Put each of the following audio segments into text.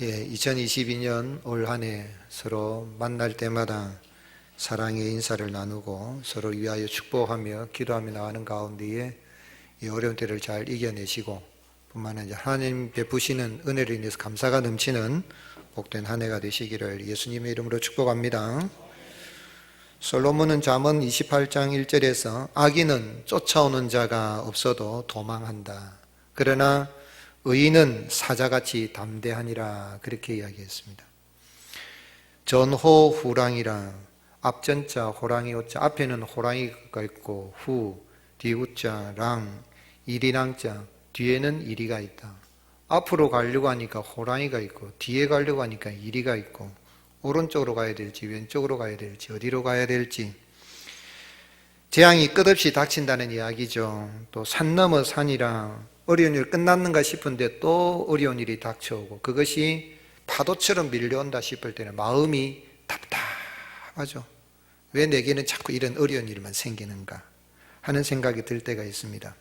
2022년 올 한 해 서로 만날 때마다 사랑의 인사를 나누고 서로 위하여 축복하며 기도하며 나가는 가운데에 이 어려운 때를 잘 이겨내시고 뿐만 아니라 하나님 베푸시는 은혜로 인해서 감사가 넘치는 복된 한 해가 되시기를 예수님의 이름으로 축복합니다. 솔로몬은 잠언 28장 1절에서 악인은 쫓아오는 자가 없어도 도망한다. 그러나 의인은 사자같이 담대하니라 그렇게 이야기했습니다. 전호후랑이라 앞전자 호랑이 오자 앞에는 호랑이가 있고 후 뒤우자 랑 이리랑자 뒤에는 이리가 있다. 앞으로 가려고 하니까 호랑이가 있고 뒤에 가려고 하니까 이리가 있고 오른쪽으로 가야 될지 왼쪽으로 가야 될지 어디로 가야 될지 재앙이 끝없이 닥친다는 이야기죠. 또 산 넘어 산이라 어려운 일 끝났는가 싶은데 또 어려운 일이 닥쳐오고 그것이 파도처럼 밀려온다 싶을 때는 마음이 답답하죠. 왜 내게는 자꾸 이런 어려운 일만 생기는가 하는 생각이 들 때가 있습니다.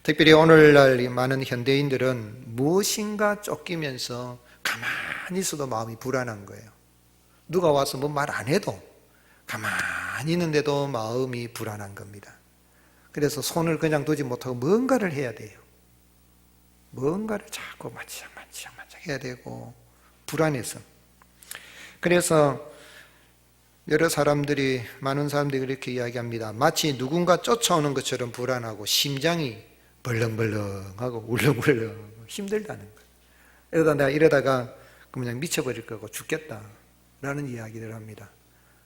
특별히 오늘날 많은 현대인들은 무엇인가 쫓기면서 가만히 있어도 마음이 불안한 거예요. 누가 와서 뭐 말 안 해도 가만히 있는데도 마음이 불안한 겁니다. 그래서 손을 그냥 두지 못하고 뭔가를 해야 돼요. 뭔가를 자꾸 만지작 해야 되고 불안해서. 그래서 여러 사람들이 많은 사람들이 그렇게 이야기합니다. 마치 누군가 쫓아오는 것처럼 불안하고 심장이 벌렁벌렁하고 울렁울렁 힘들다는 거예요. 이러다가 그냥 미쳐버릴 거고 죽겠다라는 이야기를 합니다.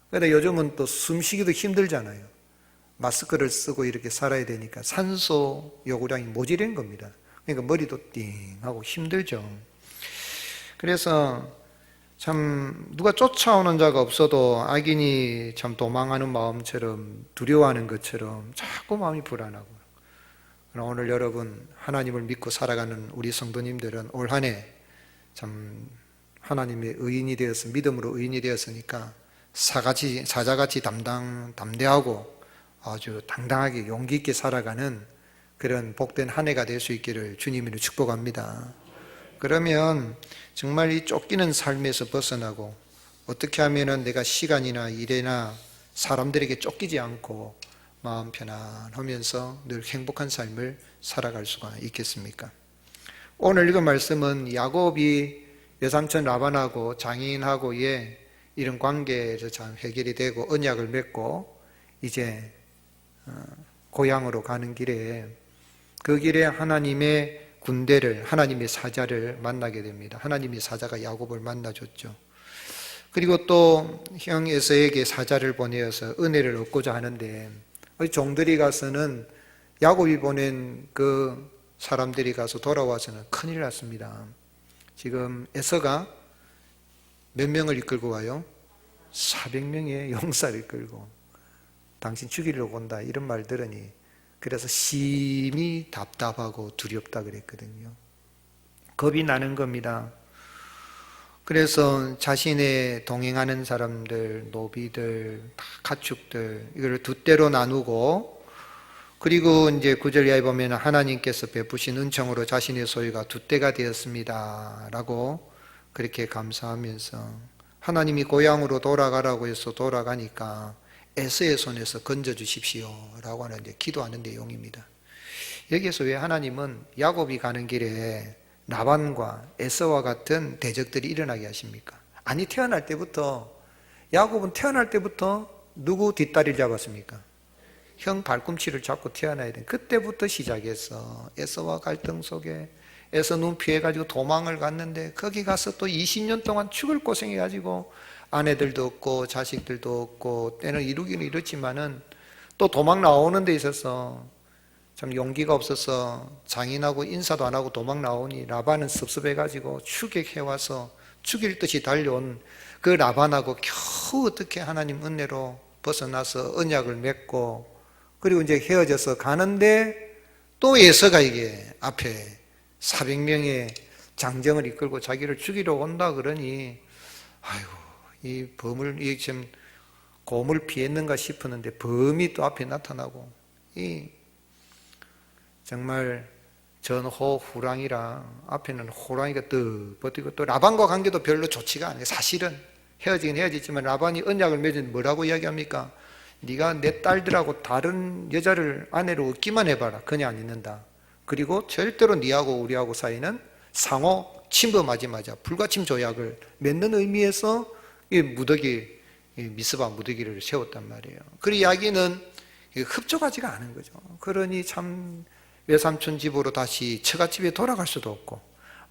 그런데 요즘은 또 숨쉬기도 힘들잖아요. 마스크를 쓰고 이렇게 살아야 되니까 산소 요구량이 모자란 겁니다. 그러니까 머리도 띵하고 힘들죠. 그래서 참 누가 쫓아오는 자가 없어도 악인이 참 도망하는 마음처럼 두려워하는 것처럼 자꾸 마음이 불안하고. 그러나 오늘 여러분 하나님을 믿고 살아가는 우리 성도님들은 올 한 해 참 하나님의 의인이 되어서 믿음으로 의인이 되었으니까 사자같이 담대하고 아주 당당하게 용기 있게 살아가는 그런 복된 한 해가 될 수 있기를 주님으로 축복합니다. 그러면 정말 이 쫓기는 삶에서 벗어나고 어떻게 하면 내가 시간이나 일이나 사람들에게 쫓기지 않고 마음 편안하면서 늘 행복한 삶을 살아갈 수가 있겠습니까? 오늘 읽은 말씀은 야곱이 외삼촌 라반하고 장인하고의 이런 관계에서 참 해결이 되고 언약을 맺고 이제 고향으로 가는 길에 그 길에 하나님의 군대를 하나님의 사자를 만나게 됩니다. 하나님의 사자가 야곱을 만나줬죠. 그리고 또 형 에서에게 사자를 보내어서 은혜를 얻고자 하는데 종들이 가서는 야곱이 보낸 그 사람들이 가서 돌아와서는 큰일 났습니다. 지금 에서가 몇 명을 이끌고 와요? 400명의 용사를 이끌고 당신 죽이려고 온다 이런 말 들으니 그래서 심히 답답하고 두렵다 그랬거든요. 겁이 나는 겁니다. 그래서 자신의 동행하는 사람들, 노비들, 가축들 이걸 두 떼로 나누고 그리고 이제 9절 이하에 보면 하나님께서 베푸신 은총으로 자신의 소유가 두 떼가 되었습니다 라고 그렇게 감사하면서 하나님이 고향으로 돌아가라고 해서 돌아가니까 에서의 손에서 건져주십시오 라고 하는 기도하는 내용입니다. 여기에서 왜 하나님은 야곱이 가는 길에 라반과 에서와 같은 대적들이 일어나게 하십니까? 아니 태어날 때부터 야곱은 태어날 때부터 누구 뒷다리를 잡았습니까? 형 발꿈치를 잡고 태어나야 돼. 그때부터 시작해서 에서와 갈등 속에 에서 눈 피해가지고 도망을 갔는데 거기 가서 또 20년 동안 죽을 고생해가지고 아내들도 없고 자식들도 없고 때는 이루기는 이렇지만은 또 도망 나오는 데 있어서 참 용기가 없어서 장인하고 인사도 안 하고 도망 나오니 라반은 섭섭해가지고 추격해와서 죽일 듯이 달려온 그 라반하고 겨우 어떻게 하나님 은혜로 벗어나서 언약을 맺고 그리고 이제 헤어져서 가는데 또 에서가 이게 앞에 400명의 장정을 이끌고 자기를 죽이러 온다 그러니 아이고 이 범을 이 지금 곰을 피했는가 싶었는데 범이 또 앞에 나타나고 이 정말 전호 후랑이라 앞에는 호랑이가 또 버티고 또 라반과 관계도 별로 좋지가 않아요. 사실은 헤어지긴 헤어졌지만 라반이 언약을 맺은 뭐라고 이야기합니까? 네가 내 딸들하고 다른 여자를 아내로 얻기만 해봐라. 그냥 안 있는다. 그리고 절대로 네하고 우리하고 사이는 상호 침범하지 마자. 불가침 조약을 맺는 의미에서 이 무더기, 이 미스바 무더기를 세웠단 말이에요. 그 이야기는 흡족하지가 않은 거죠. 그러니 참 외삼촌 집으로 다시 처갓집에 돌아갈 수도 없고,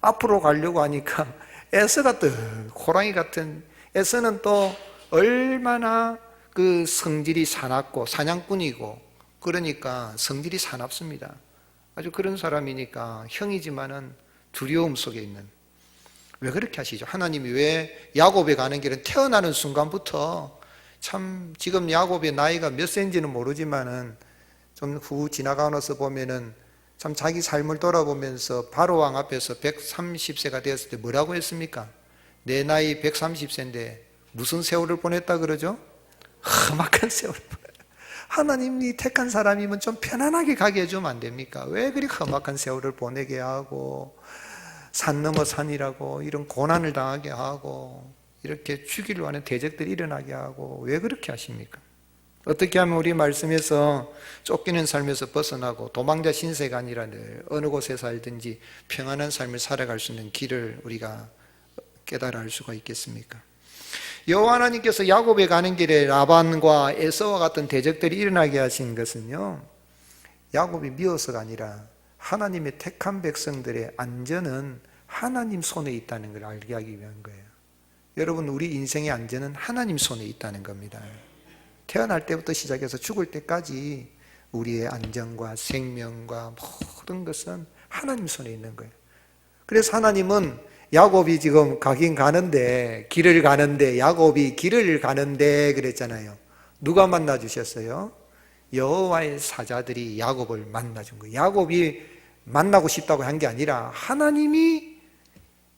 앞으로 가려고 하니까 에서가 또 호랑이 같은, 에서는 또 얼마나 그 성질이 사납고 사냥꾼이고, 그러니까 성질이 사납습니다. 아주 그런 사람이니까 형이지만은 두려움 속에 있는. 왜 그렇게 하시죠? 하나님이 왜 야곱에 가는 길은 태어나는 순간부터, 참 지금 야곱의 나이가 몇 세인지는 모르지만은 좀 후 지나가면서 보면은 참 자기 삶을 돌아보면서 바로왕 앞에서 130세가 되었을 때 뭐라고 했습니까? 내 나이 130세인데 무슨 세월을 보냈다 그러죠? 험악한 세월을 보냈다. 하나님이 택한 사람이면 좀 편안하게 가게 해주면 안 됩니까? 왜 그리 험악한 세월을 보내게 하고, 산 넘어 산이라고 이런 고난을 당하게 하고, 이렇게 죽이려고 하는 대적들이 일어나게 하고, 왜 그렇게 하십니까? 어떻게 하면 우리 말씀에서 쫓기는 삶에서 벗어나고 도망자 신세가 아니라 늘 어느 곳에 살든지 평안한 삶을 살아갈 수 있는 길을 우리가 깨달아 알 수가 있겠습니까? 여호와 하나님께서 야곱에 가는 길에 라반과 에서와 같은 대적들이 일어나게 하신 것은요, 야곱이 미워서가 아니라 하나님의 택한 백성들의 안전은 하나님 손에 있다는 걸 알게 하기 위한 거예요. 여러분, 우리 인생의 안전은 하나님 손에 있다는 겁니다. 태어날 때부터 시작해서 죽을 때까지 우리의 안전과 생명과 모든 것은 하나님 손에 있는 거예요. 그래서 하나님은 야곱이 지금 가긴 가는데, 길을 가는데, 야곱이 길을 가는데 그랬잖아요. 누가 만나 주셨어요? 여호와의 사자들이 야곱을 만나 준 거예요. 야곱이 만나고 싶다고 한 게 아니라 하나님이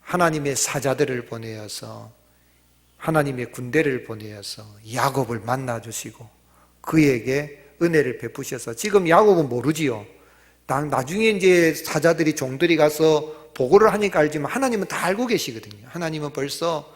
하나님의 사자들을 보내어서, 하나님의 군대를 보내어서 야곱을 만나 주시고 그에게 은혜를 베푸셔서, 지금 야곱은 모르지요. 나중에 이제 사자들이, 종들이 가서 보고를 하니까 알지만 하나님은 다 알고 계시거든요. 하나님은 벌써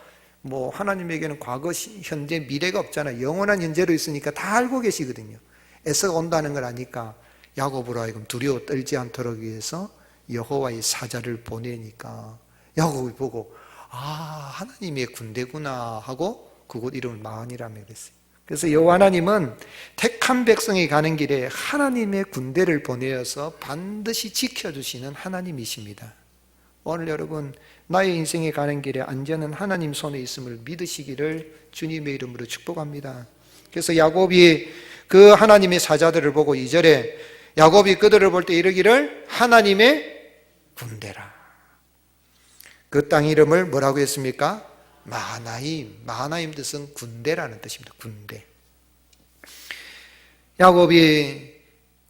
하나님에게는 과거, 현재, 미래가 없잖아요. 영원한 현재로 있으니까 다 알고 계시거든요. 에서가 온다는 걸 아니까 야곱으로 하여금 두려워 떨지 않도록 위해서 여호와의 사자를 보내니까 야곱이 보고, 아, 하나님의 군대구나 하고 그곳 이름을 마흔이라며 그랬어요. 그래서 여호와 하나님은 택한 백성이 가는 길에 하나님의 군대를 보내어서 반드시 지켜주시는 하나님이십니다. 오늘 여러분, 나의 인생에 가는 길에 안전은 하나님 손에 있음을 믿으시기를 주님의 이름으로 축복합니다. 그래서 야곱이 그 하나님의 사자들을 보고 2절에 야곱이 그들을 볼 때 이르기를 하나님의 군대라. 그 땅 이름을 뭐라고 했습니까? 마하나임. 마하나임 뜻은 군대라는 뜻입니다. 군대. 야곱이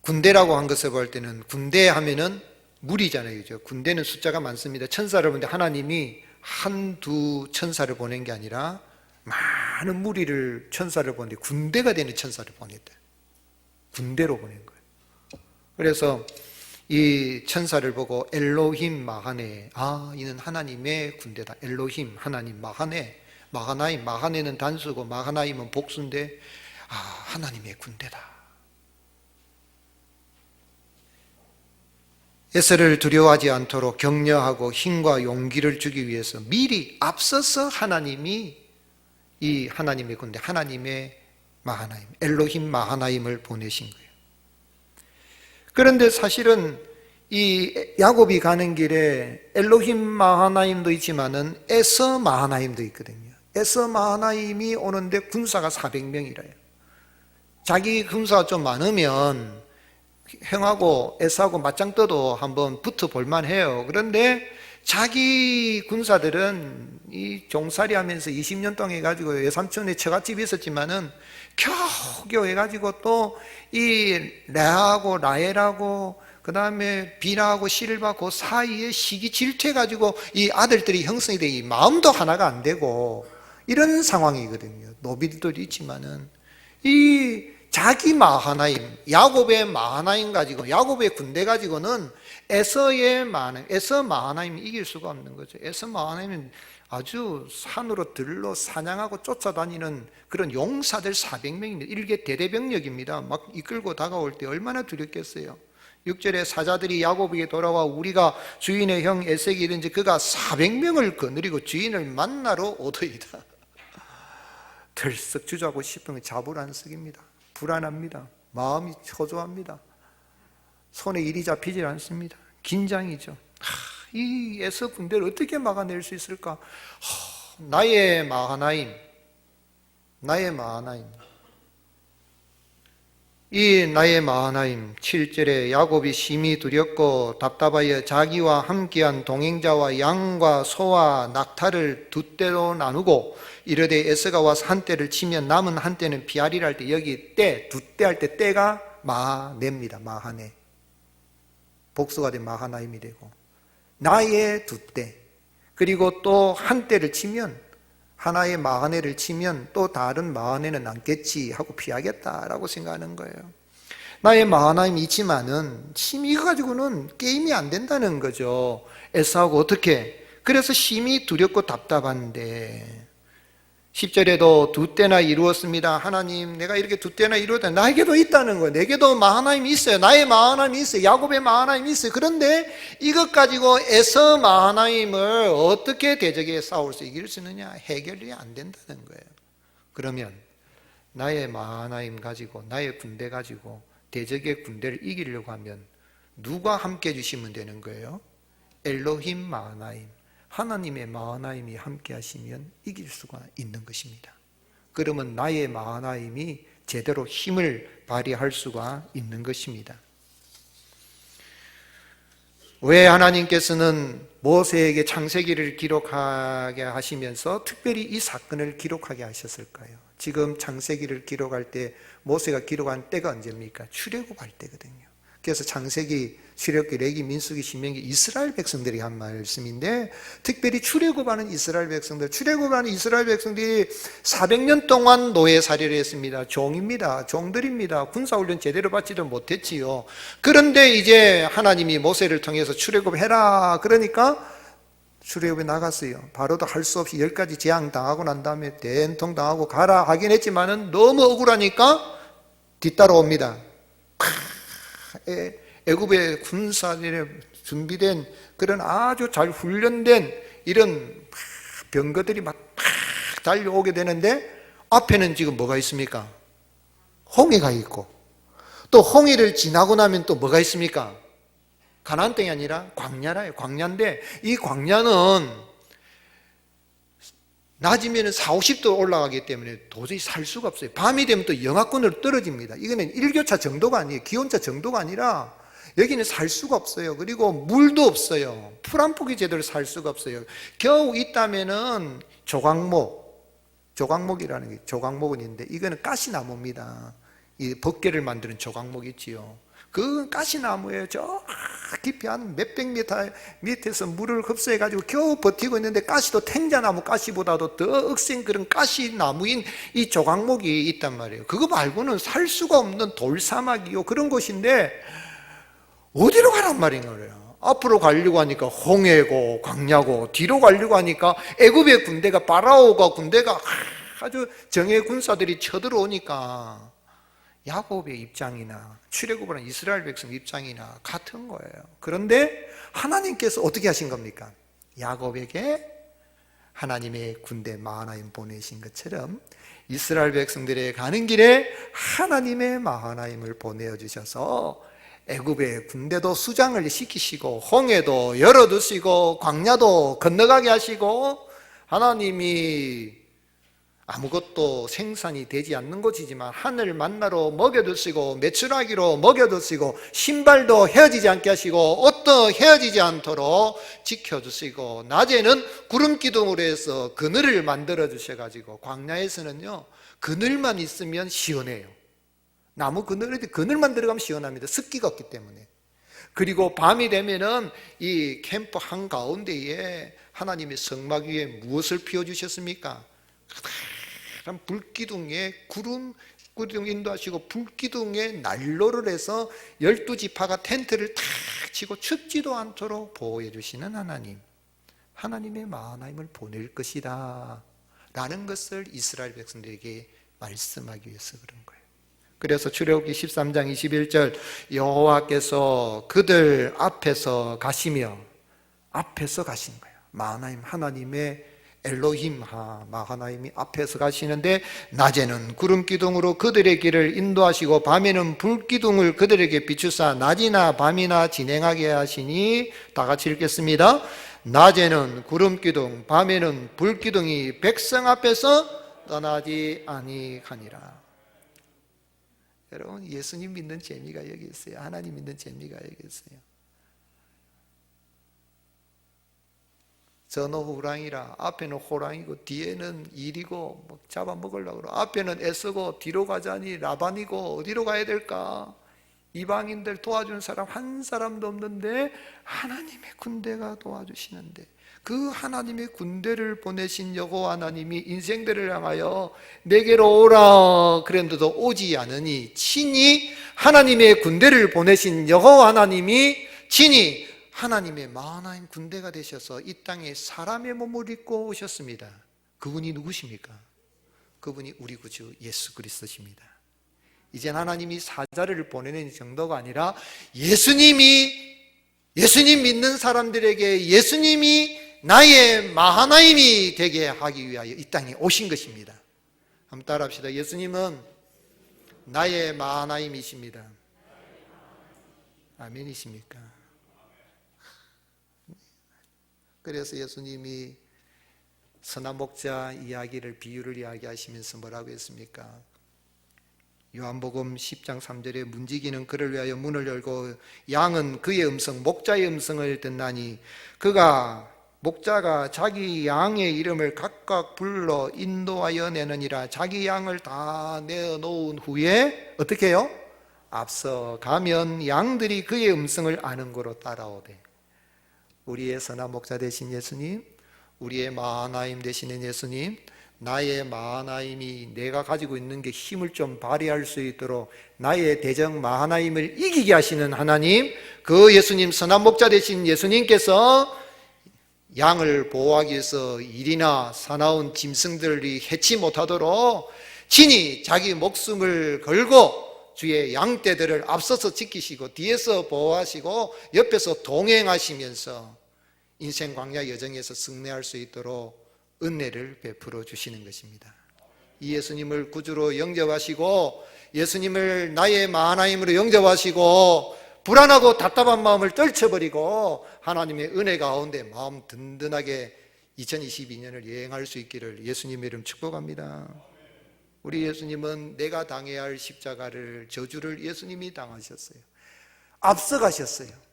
군대라고 한 것을 볼 때는, 군대 하면은 무리잖아요. 그죠? 군대는 숫자가 많습니다. 천사를 보는데 하나님이 한두 천사를 보낸 게 아니라 많은 무리를, 천사를 보는데 군대가 되는 천사를 보냈다. 군대로 보낸 거예요. 그래서 이 천사를 보고 엘로힘 마하네, 아, 이는 하나님의 군대다. 엘로힘, 하나님, 마하네, 마하나임, 마하네는 단수고 마하나임은 복수인데, 아, 하나님의 군대다. 에서를 두려워하지 않도록 격려하고 힘과 용기를 주기 위해서 미리 앞서서 하나님이 이 하나님의 군대, 하나님의 마하나임, 엘로힘 마하나임을 보내신 거예요. 그런데 사실은 이 야곱이 가는 길에 엘로힘 마하나임도 있지만은 에서 마하나임도 있거든요. 에서 마하나임이 오는데 군사가 400명이래요. 자기 군사가 좀 많으면 형하고 에서하고 맞짱 떠도 한번 붙어볼만 해요. 그런데 자기 군사들은 이 종살이 하면서 20년 동안 해가지고 외삼촌에 처갓집이 있었지만은 겨우겨우 해가지고 또 이 레하고 라헬하고 그 다음에 비나하고 실바 그 사이에 시기 질투해가지고 이 아들들이 형성이 되기 마음도 하나가 안 되고 이런 상황이거든요. 노비들도 있지만은 이 자기 마하나임, 야곱의 마하나임 가지고, 야곱의 군대 가지고는 에서의 마하나임, 에서 마하나임이 이길 수가 없는 거죠. 에서 마하나임은 아주 산으로 들러 사냥하고 쫓아다니는 그런 용사들 400명입니다. 일개 대대병력입니다. 막 이끌고 다가올 때 얼마나 두렵겠어요. 6절에 사자들이 야곱에게 돌아와 우리가 주인의 형 에색이 이른지 그가 400명을 거느리고 주인을 만나러 오더이다. 들썩 주저하고 싶으면 자불안석입니다. 불안합니다. 마음이 초조합니다. 손에 일이 잡히질 않습니다. 긴장이죠. 이 에서 군대를 어떻게 막아낼 수 있을까? 나의 마하나임, 나의 마하나임. 이 나의 마하나임 7절에 야곱이 심히 두렵고 답답하여 자기와 함께한 동행자와 양과 소와 낙타를 두 떼로 나누고 이르되 에서가 와서 한 떼를 치면 남은 한 떼는 비아리라 할 때 여기 떼, 두 떼 할 때 떼가 마하네입니다. 마하네. 복수가 된 마하나임이 되고 나의 두 떼, 그리고 또 한 떼를 치면 하나의 마하네를 치면 또 다른 마하네는 남겠지 하고 피하겠다라고 생각하는 거예요. 나의 마하나임이 있지만은 심히 가지고는 게임이 안 된다는 거죠. 에서하고 어떻게? 그래서 심히 두렵고 답답한데 10절에도 두 때나 이루었습니다. 하나님, 내가 이렇게 두 때나 이루었다. 나에게도 있다는 거예요. 내게도 마하나임이 있어요. 나의 마하나임이 있어요. 야곱의 마하나임이 있어요. 그런데 이것 가지고 에서 마하나임을 어떻게 대적에 싸워서 이길 수 있느냐? 해결이 안 된다는 거예요. 그러면 나의 마하나임 가지고, 나의 군대 가지고 대적의 군대를 이기려고 하면 누가 함께 해주시면 되는 거예요? 엘로힘 마하나임, 하나님의 마하나임이 함께 하시면 이길 수가 있는 것입니다. 그러면 나의 마하나임이 제대로 힘을 발휘할 수가 있는 것입니다. 왜 하나님께서는 모세에게 창세기를 기록하게 하시면서 특별히 이 사건을 기록하게 하셨을까요? 지금 창세기를 기록할 때 모세가 기록한 때가 언제입니까? 출애굽할 때거든요. 그래서 창세기, 출애굽기, 레기, 민수기, 신명기 이스라엘 백성들이 한 말씀인데 특별히 출애굽하는 이스라엘 백성들, 출애굽하는 이스라엘 백성들이 400년 동안 노예살이를 했습니다. 종입니다. 종들입니다. 군사훈련 제대로 받지도 못했지요. 그런데 이제 하나님이 모세를 통해서 출애굽해라 그러니까 출애굽에 나갔어요. 바로도 할 수 없이 10가지 재앙 당하고 난 다음에 된통 당하고 가라 하긴 했지만은 너무 억울하니까 뒤따라옵니다. 애굽의 군사들에 준비된 그런 아주 잘 훈련된 이런 병거들이 막 달려오게 되는데 앞에는 지금 뭐가 있습니까? 홍해가 있고 또 홍해를 지나고 나면 또 뭐가 있습니까? 가나안 땅이 아니라 광야라요. 광야인데 이 광야는 낮이면 40~50도 올라가기 때문에 도저히 살 수가 없어요. 밤이 되면 또 영하권으로 떨어집니다. 이거는 일교차 정도가 아니에요. 기온차 정도가 아니라 여기는 살 수가 없어요. 그리고 물도 없어요. 풀 한 폭이 제대로 살 수가 없어요. 겨우 있다면은 조각목이라는 게 조각목은 있는데 이거는 가시나무입니다. 이 법계를 만드는 조각목 있지요. 그 가시나무예요. 저 깊이 한 몇백 미터 밑에서 물을 흡수해가지고 겨우 버티고 있는데 가시도 탱자나무 가시보다도 더 억센 그런 가시나무인 이 조각목이 있단 말이에요. 그거 말고는 살 수가 없는 돌사막이요. 그런 곳인데 어디로 가란 말인 거예요. 앞으로 가려고 하니까 홍해고 광야고 뒤로 가려고 하니까 애굽의 군대가 파라오가 군대가 아주 정예 군사들이 쳐들어오니까 야곱의 입장이나 출애굽을 한 이스라엘 백성 입장이나 같은 거예요. 그런데 하나님께서 어떻게 하신 겁니까? 야곱에게 하나님의 군대 마하나임 보내신 것처럼 이스라엘 백성들의 가는 길에 하나님의 마하나임을 보내주셔서 애굽의 군대도 수장을 시키시고 홍해도 열어두시고 광야도 건너가게 하시고 하나님이 아무것도 생산이 되지 않는 곳이지만 하늘 만나로 먹여두시고 메추라기로 먹여두시고 신발도 헤어지지 않게 하시고 옷도 헤어지지 않도록 지켜주시고 낮에는 구름 기둥으로 해서 그늘을 만들어 주셔가지고 광야에서는요 그늘만 있으면 시원해요. 나무 그늘만 들어가면 시원합니다. 습기가 없기 때문에. 그리고 밤이 되면은 이 캠프 한가운데에 하나님의 성막 위에 무엇을 피워주셨습니까? 불기둥에 구름 인도하시고 불기둥에 난로를 해서 12지파가 텐트를 탁 해치고 죽지도 않도록 보호해 주시는 하나님, 하나님의 마하나임을 보낼 것이다 라는 것을 이스라엘 백성들에게 말씀하기 위해서 그런 거예요. 그래서 출애굽기 13장 21절 여호와께서 그들 앞에서 가시며, 앞에서 가신 거예요. 마하나임, 하나님의 엘로힘 마하나임이 앞에서 가시는데, 낮에는 구름 기둥으로 그들의 길을 인도하시고 밤에는 불 기둥을 그들에게 비추사 낮이나 밤이나 진행하게 하시니, 다 같이 읽겠습니다. 낮에는 구름 기둥, 밤에는 불 기둥이 백성 앞에서 떠나지 아니하니라. 여러분, 예수님 믿는 재미가 여기 있어요. 하나님 믿는 재미가 여기 있어요. 전어 호랑이라 앞에는 호랑이고 뒤에는 일이고 뭐 잡아먹으려고 그러고, 앞에는 애쓰고 뒤로 가자니 라반이고 어디로 가야 될까? 이방인들 도와주는 사람 한 사람도 없는데 하나님의 군대가 도와주시는데, 그 하나님의 군대를 보내신 여호와 하나님이 인생들을 향하여 내게로 오라 그랬는데도 오지 않으니, 친히 하나님의 군대를 보내신 여호와 하나님이 친히 하나님의 마하나임 군대가 되셔서 이 땅에 사람의 몸을 입고 오셨습니다. 그분이 누구십니까? 그분이 우리 구주 예수 그리스도십니다. 이젠 하나님이 사자를 보내는 정도가 아니라 예수님 믿는 사람들에게 예수님이 나의 마하나임이 되게 하기 위하여 이 땅에 오신 것입니다. 한번 따라합시다. 예수님은 나의 마하나임이십니다. 아멘이십니까? 그래서 예수님이 선한 목자 이야기를, 비유를 이야기하시면서 뭐라고 했습니까? 요한복음 10장 3절에 문지기는 그를 위하여 문을 열고 양은 그의 음성, 목자의 음성을 듣나니, 목자가 자기 양의 이름을 각각 불러 인도하여 내느니라. 자기 양을 다 내어놓은 후에 어떻게 해요? 앞서 가면 양들이 그의 음성을 아는 거로 따라오되, 우리의 선한 목자 되신 예수님, 우리의 마하나임 되시는 예수님, 나의 마하나임이 내가 가지고 있는 게 힘을 좀 발휘할 수 있도록 나의 대적 마하나임을 이기게 하시는 하나님, 그 예수님, 선한 목자 되신 예수님께서 양을 보호하기 위해서 일이나 사나운 짐승들이 해치 못하도록 친히 자기 목숨을 걸고 주의 양떼들을 앞서서 지키시고 뒤에서 보호하시고 옆에서 동행하시면서 인생 광야 여정에서 승리할 수 있도록 은혜를 베풀어 주시는 것입니다. 이 예수님을 구주로 영접하시고, 예수님을 나의 마하나임으로 영접하시고, 불안하고 답답한 마음을 떨쳐버리고 하나님의 은혜 가운데 마음 든든하게 2022년을 여행할 수 있기를 예수님의 이름 축복합니다. 우리 예수님은 내가 당해야 할 십자가를, 저주를 예수님이 당하셨어요. 앞서가셨어요.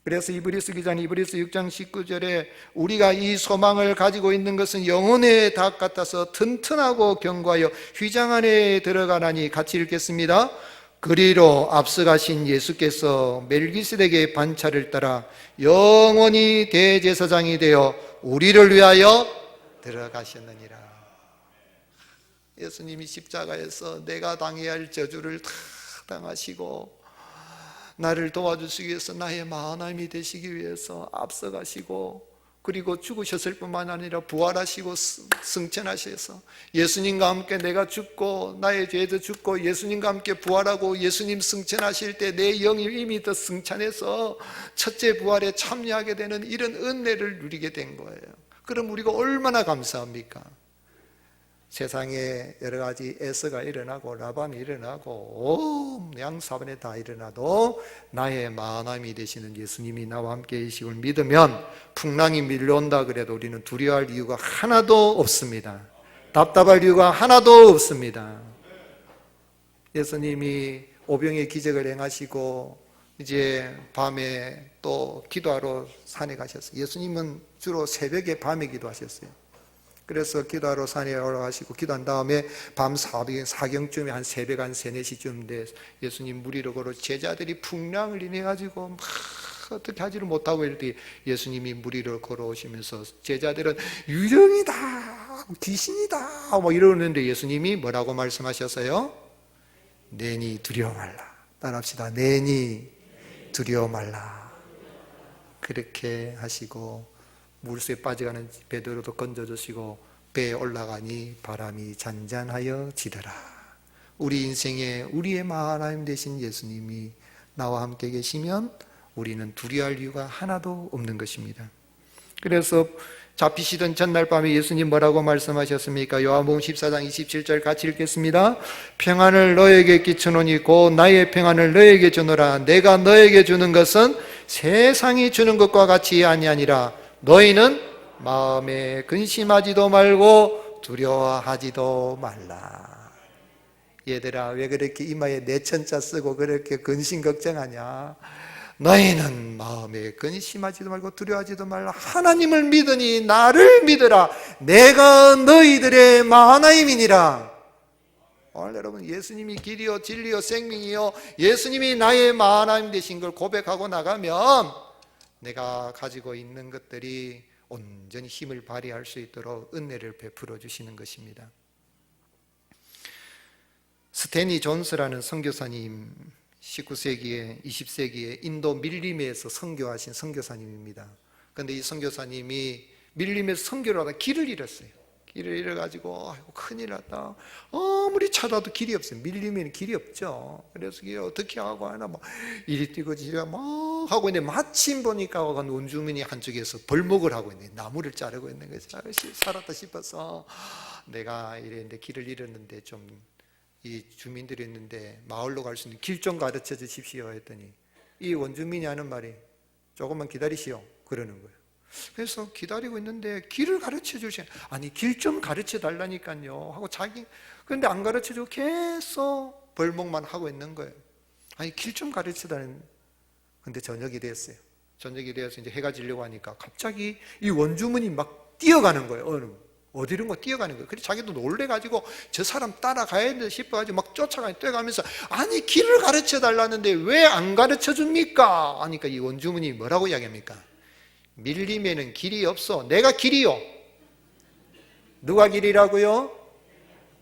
그래서 이브리스 기자는 이브리스 6장 19절에 우리가 이 소망을 가지고 있는 것은 영혼의 닭 같아서 튼튼하고 견고하여 휘장 안에 들어가나니, 같이 읽겠습니다. 그리로 앞서가신 예수께서 멜기세덱의 반차를 따라 영원히 대제사장이 되어 우리를 위하여 들어가셨느니라. 예수님이 십자가에서 내가 당해야 할 저주를 다 당하시고 나를 도와주시기 위해서, 나의 마하나임이 되시기 위해서 앞서가시고, 그리고 죽으셨을 뿐만 아니라 부활하시고 승천하셔서 예수님과 함께 내가 죽고 나의 죄도 죽고 예수님과 함께 부활하고 예수님 승천하실 때 내 영이 이미 더 승천해서 첫째 부활에 참여하게 되는 이런 은혜를 누리게 된 거예요. 그럼 우리가 얼마나 감사합니까? 세상에 여러 가지 에서가 일어나고 라밤이 일어나고 양사반에 다 일어나도 나의 마하나임이 되시는 예수님이 나와 함께 계시고 믿으면 풍랑이 밀려온다 그래도 우리는 두려워할 이유가 하나도 없습니다. 답답할 이유가 하나도 없습니다. 예수님이 오병의 기적을 행하시고 이제 밤에 또 기도하러 산에 가셨어요. 예수님은 주로 새벽에 밤에 기도하셨어요. 그래서 기도하러 산에 올라가시고 기도한 다음에 밤 사경쯤에 한 새벽 한 3, 4시쯤인데 예수님 물 위로 걸어 제자들이 풍랑을 인해가지고 막 어떻게 하지를 못하고 이럴 때 예수님이 물 위로 걸어오시면서 제자들은 유령이다, 귀신이다 뭐 이러는데 예수님이 뭐라고 말씀하셨어요? 내니 두려워 말라. 따라합시다. 내니 두려워 말라. 그렇게 하시고 물수에 빠져가는 베드로도 건져주시고 배에 올라가니 바람이 잔잔하여 지더라. 우리 인생에 우리의 하나님 되신 예수님이 나와 함께 계시면 우리는 두려워할 이유가 하나도 없는 것입니다. 그래서 잡히시던 전날 밤에 예수님 뭐라고 말씀하셨습니까? 요한복음 14장 27절 같이 읽겠습니다. 평안을 너에게 끼쳐노니 곧 나의 평안을 너에게 주노라. 내가 너에게 주는 것은 세상이 주는 것과 같이 아니하니라. 너희는 마음에 근심하지도 말고 두려워하지도 말라. 얘들아, 왜 그렇게 이마에 내천자 쓰고 그렇게 근심 걱정하냐? 너희는 마음에 근심하지도 말고 두려워하지도 말라. 하나님을 믿으니 나를 믿으라. 내가 너희들의 하나님이니라. 오늘 여러분, 예수님이 길이요 진리요 생명이요, 예수님이 나의 하나님 되신 걸 고백하고 나가면 내가 가지고 있는 것들이 온전히 힘을 발휘할 수 있도록 은혜를 베풀어 주시는 것입니다. 스탠리 존스라는 선교사님, 19세기에 20세기에 인도 밀림에서 선교하신 선교사님입니다. 그런데 이 선교사님이 밀림에서 선교를 하다 길을 잃었어요. 길을 잃어가지고 아이고 큰일 났다. 아무리 찾아도 길이 없어요. 밀림에는 길이 없죠. 그래서 이게 어떻게 하고 하나 막 이리 뛰고 저리 막 하고 있는데 마침 보니까 원주민이 한쪽에서 벌목을 하고 있네. 나무를 자르고 있는 거죠. 아저씨 살았다 싶어서 내가 이랬는데 길을 잃었는데 좀 이 주민들이 있는데 마을로 갈 수 있는 길 좀 가르쳐 주십시오 했더니 이 원주민이 하는 말이 조금만 기다리시오 그러는 거예요. 그래서 기다리고 있는데 길을 가르쳐 주시, 아니 길 좀 가르쳐 달라니까요 하고 자기, 그런데 안 가르쳐 주고 계속 벌목만 하고 있는 거예요. 아니 길 좀 가르쳐 달라는. 근데 저녁이 됐어요. 저녁이 되어서 이제 해가 지려고 하니까 갑자기 이 원주민이 막 뛰어가는 거예요. 어디론가 뛰어가는 거예요. 그래서 자기도 놀래가지고 저 사람 따라가야 돼 싶어가지고 막 쫓아가니 뛰어가면서 아니 길을 가르쳐 달라는데 왜 안 가르쳐 줍니까? 하니까 이 원주민이 뭐라고 이야기합니까? 밀림에는 길이 없어. 내가 길이요. 누가 길이라고요?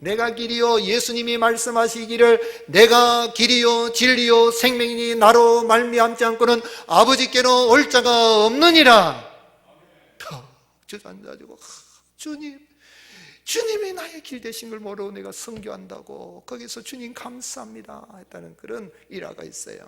내가 길이요. 예수님이 말씀하시기를 내가 길이요 진리요 생명이니 나로 말미암지 않고는 아버지께로 올 자가 없느니라. 주저앉아가지고 주님이 나의 길 되신 걸 모르고 내가 선교한다고 거기서 주님 감사합니다 했다는 그런 일화가 있어요.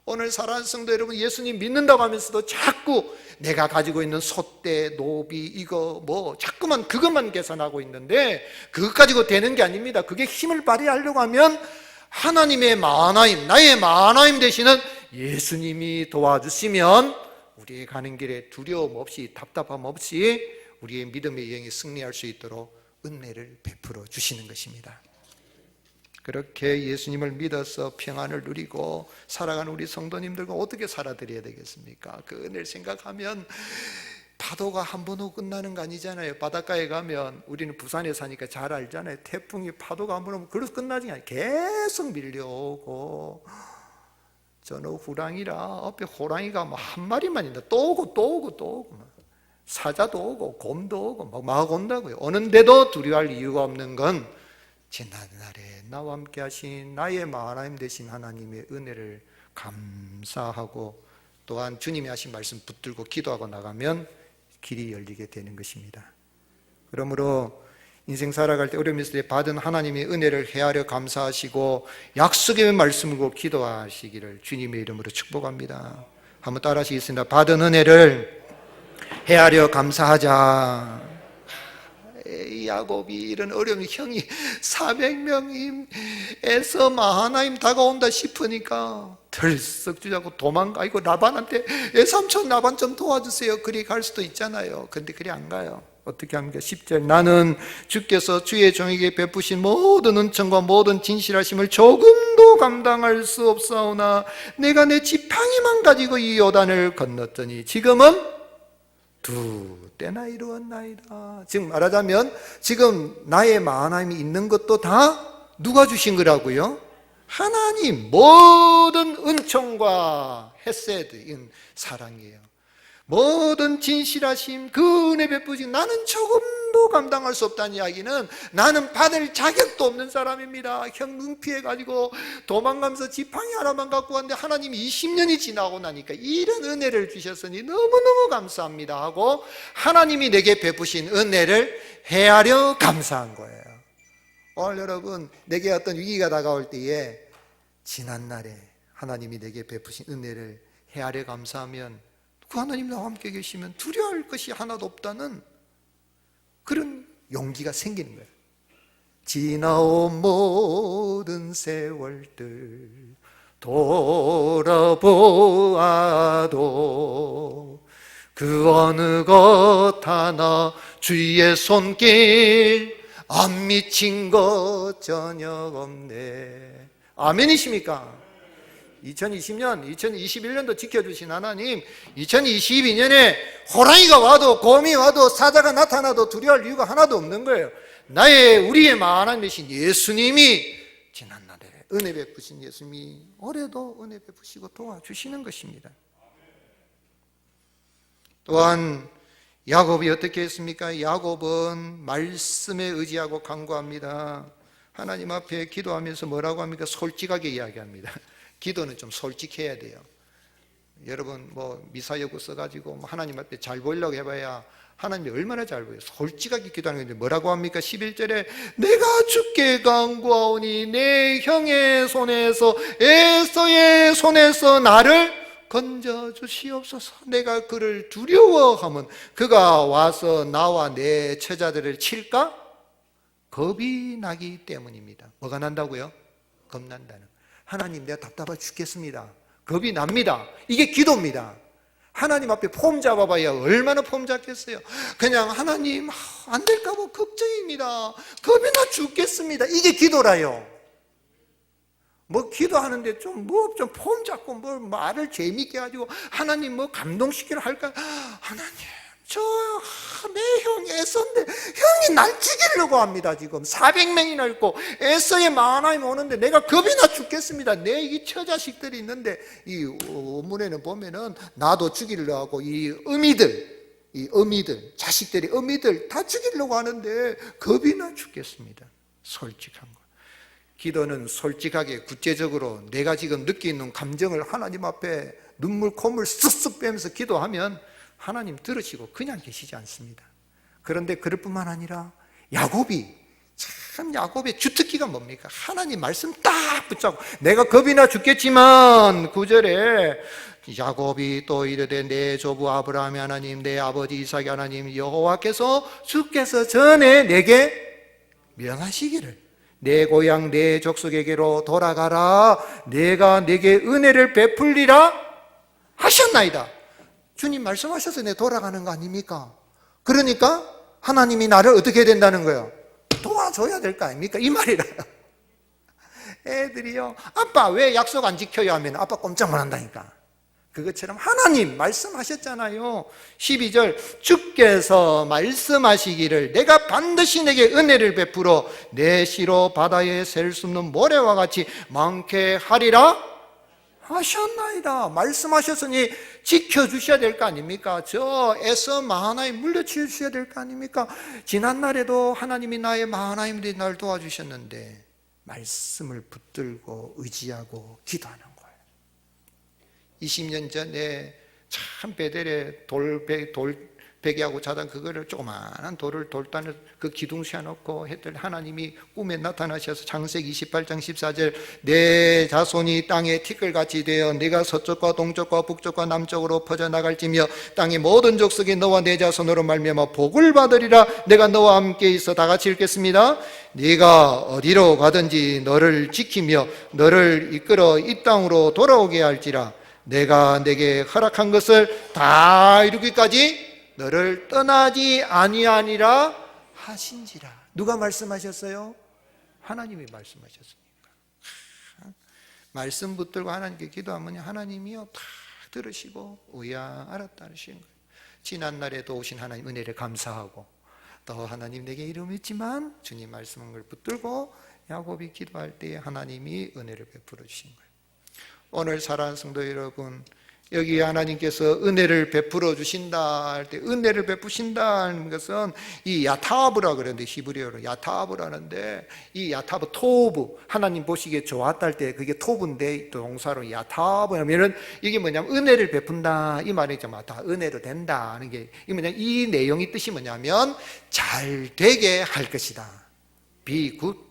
오늘 사랑하는 성도 여러분, 예수님 믿는다고 하면서도 자꾸 내가 가지고 있는 소떼, 노비, 이거 뭐 자꾸만 그것만 계산하고 있는데 그것 가지고 되는 게 아닙니다. 그게 힘을 발휘하려고 하면 하나님의 하나님, 나의 하나님 되시는 예수님이 도와주시면 우리의 가는 길에 두려움 없이 답답함 없이 우리의 믿음의 여행에 승리할 수 있도록 은혜를 베풀어 주시는 것입니다. 그렇게 예수님을 믿어서 평안을 누리고 살아가는 우리 성도님들과 어떻게 살아드려야 되겠습니까? 그 은혜를 생각하면 파도가 한 번 오고 끝나는 거 아니잖아요. 바닷가에 가면 우리는 부산에 사니까 잘 알잖아요. 태풍이 파도가 한 번 오면 그래서 끝나지 않아요. 계속 밀려오고 저는 호랑이라 앞에 호랑이가 뭐 한 마리만 있는데 또 오고 또 오고 또 오고 사자도 오고 곰도 오고 막 온다고요. 오는데도 두려워할 이유가 없는 건 지난날에 나와 함께 하신 나의 하나님 되신 하나님의 은혜를 감사하고 또한 주님이 하신 말씀 붙들고 기도하고 나가면 길이 열리게 되는 것입니다. 그러므로 인생 살아갈 때 어려움이 있을 때 받은 하나님의 은혜를 헤아려 감사하시고 약속의 말씀으로 기도하시기를 주님의 이름으로 축복합니다. 한번 따라 하시겠습니다. 받은 은혜를 헤아려 감사하자. 야곱이 이런 어려운 형이 400명에서 하나님 다가온다 싶으니까 들썩 주자고 도망가. 이거 라반한테 삼촌 라반 좀 도와주세요. 그리 갈 수도 있잖아요. 근데 그리 안 가요. 어떻게 합니까? 10절 나는 주께서 주의 종에게 베푸신 모든 은총과 모든 진실하심을 조금도 감당할 수 없사오나 내가 내 지팡이만 가지고 이 요단을 건넜더니 지금은 2때나 이루었나이다. 즉 말하자면 지금 나의 하나님이 있는 것도 다 누가 주신 거라고요? 하나님. 모든 은총과 헤세드, 사랑이에요. 모든 진실하심, 그 은혜 베푸신 나는 조금도 원도 감당할 수 없다는 이야기는 나는 받을 자격도 없는 사람입니다. 형 눈피해가지고 도망가면서 지팡이 하나만 갖고 왔는데 하나님이 20년이 지나고 나니까 이런 은혜를 주셨으니 너무너무 감사합니다 하고 하나님이 내게 베푸신 은혜를 헤아려 감사한 거예요. 오늘 여러분, 내게 어떤 위기가 다가올 때에 지난날에 하나님이 내게 베푸신 은혜를 헤아려 감사하면 그 하나님 나와 함께 계시면 두려워할 것이 하나도 없다는 그런 용기가 생기는 거예요. 지나온 모든 세월들 돌아보아도 그 어느 것 하나 주의 손길 안 미친 것 전혀 없네. 아멘이십니까? 2020년, 2021년도 지켜주신 하나님, 2022년에 호랑이가 와도 곰이 와도 사자가 나타나도 두려워할 이유가 하나도 없는 거예요. 우리의 만한 대신 예수님이 지난날에 은혜 베푸신 예수님이 올해도 은혜 베푸시고 도와주시는 것입니다. 또한 야곱이 어떻게 했습니까? 야곱은 말씀에 의지하고 간구합니다. 하나님 앞에 기도하면서 뭐라고 합니까? 솔직하게 이야기합니다. 기도는 좀 솔직해야 돼요. 여러분 미사여구 써가지고 하나님 앞에 잘 보이려고 해봐야 하나님이 얼마나 잘 보여요. 솔직하게 기도하는 건데 뭐라고 합니까? 11절에 내가 주께 간구하오니 내 형의 손에서 에서의 손에서 나를 건져 주시옵소서. 내가 그를 두려워하면 그가 와서 나와 내 처자들을 칠까? 겁이 나기 때문입니다. 뭐가 난다고요? 겁난다는. 하나님, 내가 답답해 죽겠습니다. 겁이 납니다. 이게 기도입니다. 하나님 앞에 폼 잡아봐야 얼마나 폼 잡겠어요. 그냥 하나님 안 될까 봐 걱정입니다. 겁이 나 죽겠습니다. 이게 기도라요. 기도하는데 좀 폼 잡고 말을 재밌게 가지고 하나님 감동시키려 할까? 하나님, 내 형 에서인데 형이 날 죽이려고 합니다. 지금 400명이나 있고 에서의 많아임 오는데 내가 겁이 나 죽겠습니다. 내 이 처자식들이 있는데 이 원문에는 보면은 나도 죽이려고 하고 이 어미들 자식들이 어미들 다 죽이려고 하는데 겁이 나 죽겠습니다. 솔직한 거. 기도는 솔직하게 구체적으로 내가 지금 느끼는 감정을 하나님 앞에 눈물 콧물 쓱쓱 빼면서 기도하면 하나님 들으시고 그냥 계시지 않습니다. 그런데 그럴 뿐만 아니라 야곱의 주특기가 뭡니까? 하나님 말씀 딱 붙잡고 내가 겁이 나 죽겠지만 9절에 야곱이 또 이르되 내 조부 아브라함의 하나님 내 아버지 이삭의 하나님 여호와께서 주께서 전에 내게 명하시기를 내 고향 내 족속에게로 돌아가라 내가 내게 은혜를 베풀리라 하셨나이다. 주님 말씀하셔서 내 돌아가는 거 아닙니까? 그러니까 하나님이 나를 어떻게 해야 된다는 거예요? 도와줘야 될 거 아닙니까? 이 말이라요. 애들이요, 아빠 왜 약속 안 지켜요? 하면 아빠 꼼짝만 한다니까. 그것처럼 하나님 말씀하셨잖아요. 12절 주께서 말씀하시기를 내가 반드시 내게 은혜를 베풀어 내 시로 바다에 셀 수 없는 모래와 같이 많게 하리라 하셨나이다. 말씀하셨으니 지켜주셔야 될 거 아닙니까? 저 에서 마하나임 물려주셔야 될 거 아닙니까? 지난날에도 하나님이 나의 마하나임들이 날 도와주셨는데 말씀을 붙들고 의지하고 기도하는 거예요. 20년 전에 참 베델에 베개하고 자던 그거를 조그마한 돌단을 그 기둥시에 놓고 했더니 하나님이 꿈에 나타나셔서 창세기 28장 14절 내 자손이 땅에 티끌같이 되어 네가 서쪽과 동쪽과 북쪽과 남쪽으로 퍼져나갈지며 땅의 모든 족속이 너와 내 자손으로 말미암아 복을 받으리라. 내가 너와 함께 있어. 다 같이 읽겠습니다. 네가 어디로 가든지 너를 지키며 너를 이끌어 이 땅으로 돌아오게 할지라. 내가 내게 허락한 것을 다 이루기까지 너를 떠나지 아니하니라 하신지라. 누가 말씀하셨어요? 하나님이 말씀하셨으니까. 말씀 붙들고 하나님께 기도하면 하나님이요 다 들으시고 알았다 하시는 거예요. 지난날에 도우신 하나님 은혜를 감사하고 또 하나님 내게 이름이 있지만 주님 말씀한 걸 붙들고 야곱이 기도할 때 하나님이 은혜를 베풀어 주신 거예요. 오늘 사랑하는 성도 여러분, 여기 하나님께서 은혜를 베풀어 주신다 할 때, 은혜를 베푸신다 하는 것은 이 야타브라 그러는데, 히브리어로 야타브라는데, 이 야타브, 토브, 하나님 보시기에 좋았다 할 때 그게 토브인데, 동사로 야타브 하면은 이게 뭐냐면 은혜를 베푼다 이 말이죠. 다 은혜로 된다 하는 게, 이 뭐냐면 이 내용이 뜻이 뭐냐면 잘 되게 할 것이다. be good.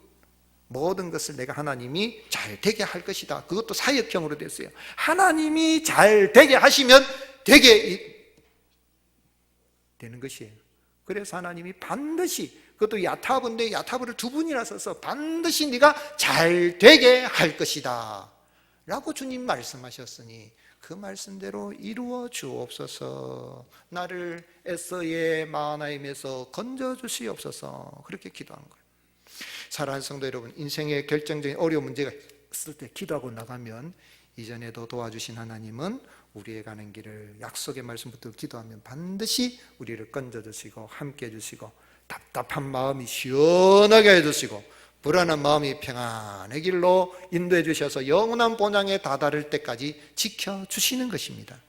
모든 것을 내가 하나님이 잘 되게 할 것이다. 그것도 사역형으로 됐어요. 하나님이 잘 되게 하시면 되게 되는 것이에요. 그래서 하나님이 반드시, 그것도 야타브인데 야타브를 두 분이나 써서 반드시 네가 잘 되게 할 것이다 라고 주님 말씀하셨으니 그 말씀대로 이루어 주옵소서. 나를 에서의 마하나임에서 건져 주시옵소서. 그렇게 기도한 거예요. 사랑하는 성도 여러분, 인생의 결정적인 어려운 문제가 있을 때 기도하고 나가면 이전에도 도와주신 하나님은 우리의 가는 길을 약속의 말씀부터 기도하면 반드시 우리를 건져주시고 함께 해주시고 답답한 마음이 시원하게 해주시고 불안한 마음이 평안의 길로 인도해 주셔서 영원한 본향에 다다를 때까지 지켜주시는 것입니다.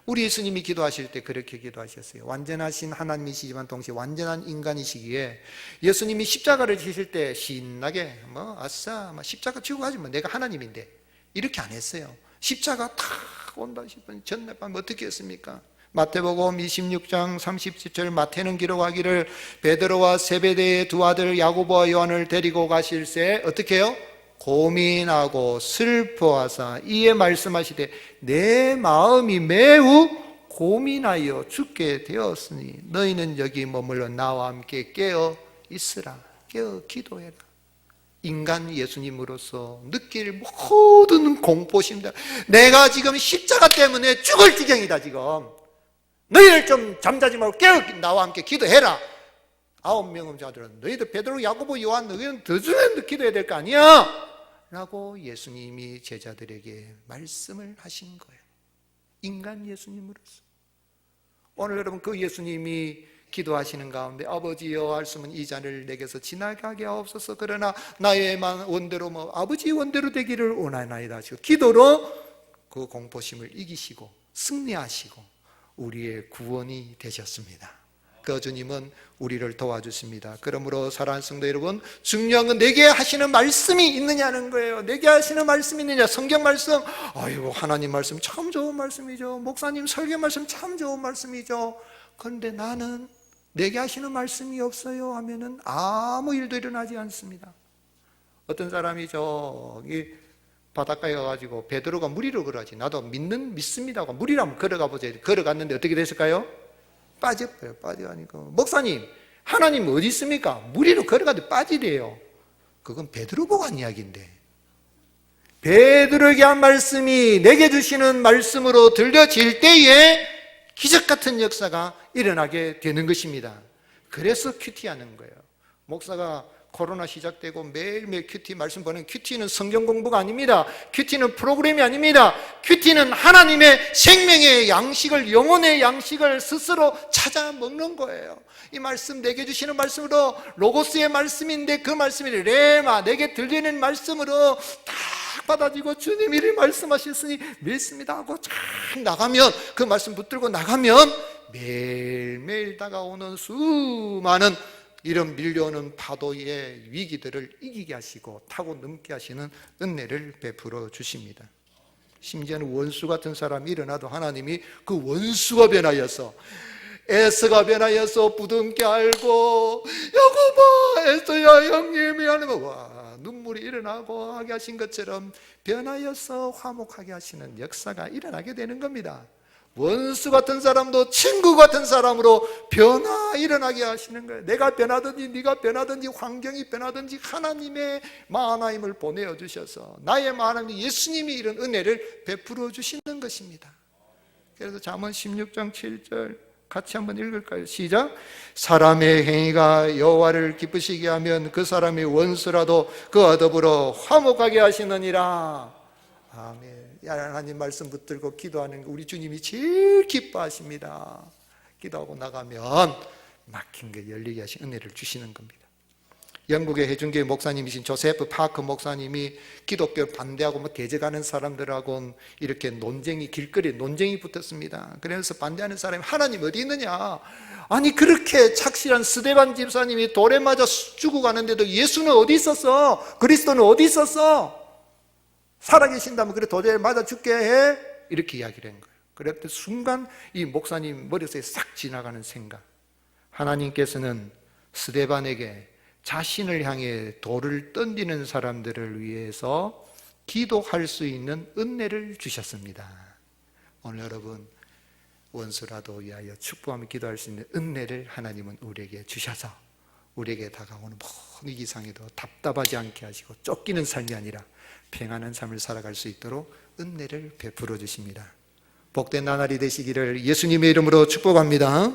우리 예수님이 기도하실 때 그렇게 기도하셨어요. 완전하신 하나님이시지만 동시에 완전한 인간이시기에 예수님이 십자가를 지실 때 신나게 아싸 십자가 지고 가지 내가 하나님인데 이렇게 안 했어요. 십자가 탁 온다 싶으니 전날 밤 어떻게 했습니까? 마태복음 26장 37절 마태는 기록하기를 베드로와 세베대의 두 아들 야고보와 요한을 데리고 가실새 어떻게 해요? 고민하고 슬퍼하사 이에 말씀하시되 내 마음이 매우 고민하여 죽게 되었으니 너희는 여기 머물러 나와 함께 깨어 있으라. 깨어 기도해라. 인간 예수님으로서 느낄 모든 공포심들, 내가 지금 십자가 때문에 죽을 지경이다. 지금 너희들 좀 잠자지 말고 깨어 나와 함께 기도해라. 9명의 자들은 너희들 베드로 야고보 요한 너희는 더 중에 기도해야 될 거 아니야 라고 예수님이 제자들에게 말씀을 하신 거예요. 인간 예수님으로서. 오늘 여러분 그 예수님이 기도하시는 가운데 아버지여 말씀은 이 잔을 내게서 지나가게 하옵소서 그러나 나의 원대로 아버지 원대로 되기를 원하나이다 하시고 기도로 그 공포심을 이기시고 승리하시고 우리의 구원이 되셨습니다. 그 주님은 우리를 도와주십니다. 그러므로 사랑하는 성도 여러분, 중요한 건 내게 하시는 말씀이 있느냐는 거예요. 내게 하시는 말씀이 있느냐. 성경 말씀, 아이고 하나님 말씀 참 좋은 말씀이죠. 목사님 설교 말씀 참 좋은 말씀이죠. 그런데 나는 내게 하시는 말씀이 없어요 하면은 아무 일도 일어나지 않습니다. 어떤 사람이 저기 바닷가에 가가지고 베드로가 무리로 걸어가지 나도 믿습니다 하고 무리라면 걸어가 보자. 걸어갔는데 어떻게 됐을까요? 빠져버려요. 빠져가니까 목사님 하나님 어디 있습니까? 무리로 걸어가도 빠지래요. 그건 베드로 보고 한 이야기인데 베드로에게 한 말씀이 내게 주시는 말씀으로 들려질 때에 기적 같은 역사가 일어나게 되는 것입니다. 그래서 큐티하는 거예요. 목사가 코로나 시작되고 매일매일 큐티 말씀 보는 큐티는 성경 공부가 아닙니다. 큐티는 프로그램이 아닙니다. 큐티는 하나님의 생명의 양식을, 영혼의 양식을 스스로 찾아 먹는 거예요. 이 말씀 내게 주시는 말씀으로 로고스의 말씀인데 그 말씀이 레마 내게 들리는 말씀으로 딱 받아지고 주님이 이렇게 말씀하셨으니 믿습니다 하고 쫙 나가면 그 말씀 붙들고 나가면 매일매일 다가오는 수많은 이런 밀려오는 파도의 위기들을 이기게 하시고 타고 넘게 하시는 은혜를 베풀어 주십니다. 심지어는 원수 같은 사람이 일어나도 하나님이 그 원수가 변하여서 에스가 변하여서 부둥켜 알고 야고보 에스야 형님이 하는 와 눈물이 일어나고 하게 하신 것처럼 변하여서 화목하게 하시는 역사가 일어나게 되는 겁니다. 원수 같은 사람도 친구 같은 사람으로 일어나게 하시는 거예요. 내가 변하든지 네가 변하든지 환경이 변하든지 하나님의 마하나임을 보내어 주셔서 나의 마하나임 예수님이 이런 은혜를 베풀어 주시는 것입니다. 그래서 잠언 16장 7절 같이 한번 읽을까요? 시작. 사람의 행위가 여호와를 기쁘시게 하면 그 사람이 원수라도 그와 더불어 화목하게 하시느니라. 아멘. 하나님 말씀 붙들고 기도하는 거 우리 주님이 제일 기뻐하십니다. 기도하고 나가면 막힌 게 열리게 하신 은혜를 주시는 겁니다. 영국의 해중교회 목사님이신 조세프 파크 목사님이 기독교를 반대하고 대적하는 사람들하고 이렇게 길거리에 논쟁이 붙었습니다. 그래서 반대하는 사람이 하나님 어디 있느냐? 아니 그렇게 착실한 스데반 집사님이 돌에 맞아 죽어가는데도 예수는 어디 있었어? 그리스도는 어디 있었어? 살아계신다면 그래 도저히 맞아 죽게 해? 이렇게 이야기를 한 거예요. 그랬더니 순간 이 목사님 머릿속에 싹 지나가는 생각, 하나님께서는 스데반에게 자신을 향해 돌을 던지는 사람들을 위해서 기도할 수 있는 은혜를 주셨습니다. 오늘 여러분, 원수라도 위하여 축복하며 기도할 수 있는 은혜를 하나님은 우리에게 주셔서 우리에게 다가오는 모든 이상에도 답답하지 않게 하시고 쫓기는 삶이 아니라 평안한 삶을 살아갈 수 있도록 은혜를 베풀어 주십니다. 복된 나날이 되시기를 예수님의 이름으로 축복합니다.